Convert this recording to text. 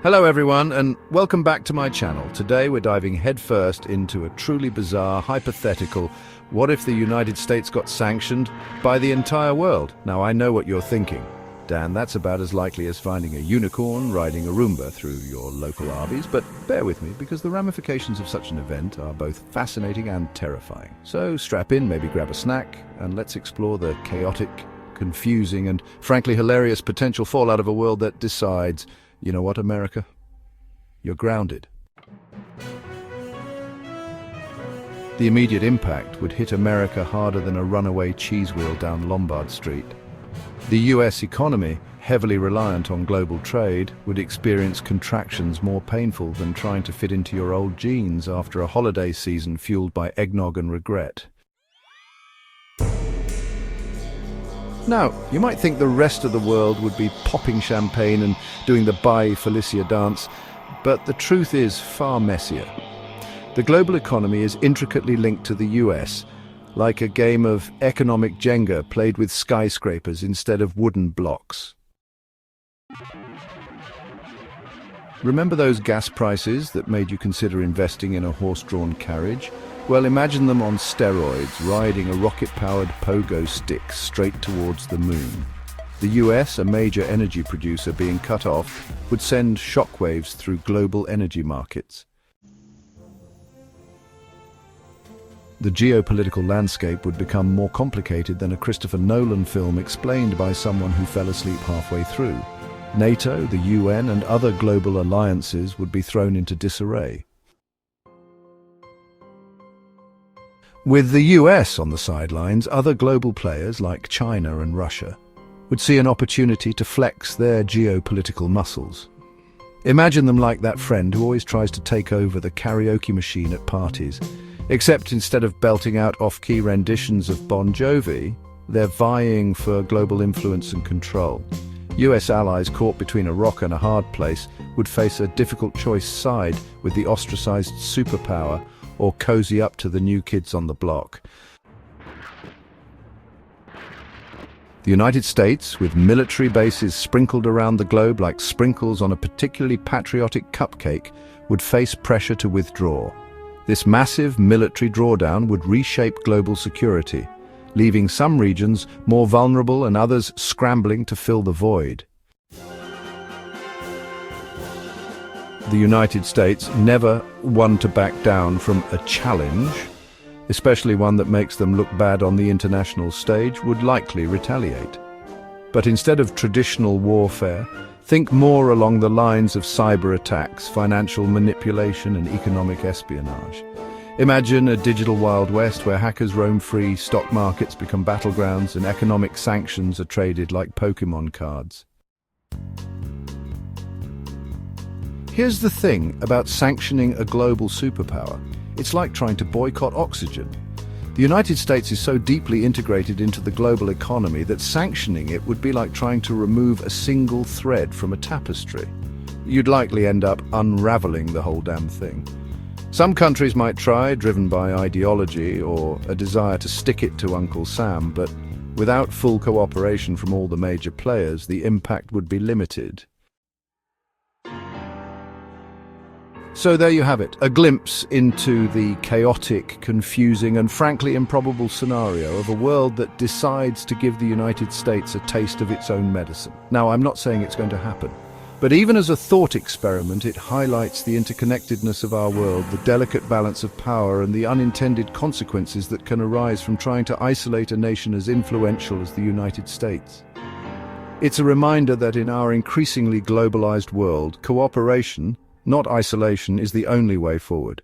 Hello everyone, and welcome back to my channel. Today we're diving headfirst into a truly bizarre, hypothetical, what if the United States got sanctioned by the entire world? Now I know what you're thinking. Dan, that's about as likely as finding a unicorn riding a Roomba through your local Arby's, but bear with me because the ramifications of such an event are both fascinating and terrifying. So strap in, maybe grab a snack, and let's explore the chaotic, confusing, and frankly hilarious potential fallout of a world that decides, you know what, America? You're grounded. The immediate impact would hit America harder than a runaway cheese wheel down Lombard Street. The U.S. economy, heavily reliant on global trade, would experience contractions more painful than trying to fit into your old jeans after a holiday season fueled by eggnog and regret. Now, you might think the rest of the world would be popping champagne and doing the Bye Felicia dance, but the truth is far messier. The global economy is intricately linked to the US, like a game of economic Jenga played with skyscrapers instead of wooden blocks. Remember those gas prices that made you consider investing in a horse-drawn carriage? Well, imagine them on steroids, riding a rocket-powered pogo stick straight towards the moon. The US, a major energy producer, being cut off, would send shockwaves through global energy markets. The geopolitical landscape would become more complicated than a Christopher Nolan film explained by someone who fell asleep halfway through. NATO, the UN, and other global alliances would be thrown into disarray. With the US on the sidelines, other global players like China and Russia would see an opportunity to flex their geopolitical muscles. Imagine them like that friend who always tries to take over the karaoke machine at parties, except instead of belting out off-key renditions of Bon Jovi, they're vying for global influence and control. US allies caught between a rock and a hard place would face a difficult choice: side with the ostracized superpower or cozy up to the new kids on the block. The United States, with military bases sprinkled around the globe like sprinkles on a particularly patriotic cupcake, would face pressure to withdraw. This massive military drawdown would reshape global security, leaving some regions more vulnerable and others scrambling to fill the void. The United States, never one to back down from a challenge, especially one that makes them look bad on the international stage, would likely retaliate. But instead of traditional warfare, think more along the lines of cyber attacks, financial manipulation, and economic espionage. Imagine a digital Wild West where hackers roam free, stock markets become battlegrounds, and economic sanctions are traded like Pokemon cards. Here's the thing about sanctioning a global superpower. It's like trying to boycott oxygen. The United States is so deeply integrated into the global economy that sanctioning it would be like trying to remove a single thread from a tapestry. You'd likely end up unraveling the whole damn thing. Some countries might try, driven by ideology or a desire to stick it to Uncle Sam, but without full cooperation from all the major players, the impact would be limited. So there you have it, a glimpse into the chaotic, confusing, and frankly improbable scenario of a world that decides to give the United States a taste of its own medicine. Now, I'm not saying it's going to happen, but even as a thought experiment, it highlights the interconnectedness of our world, the delicate balance of power, and the unintended consequences that can arise from trying to isolate a nation as influential as the United States. It's a reminder that in our increasingly globalized world, cooperation, not isolation, is the only way forward.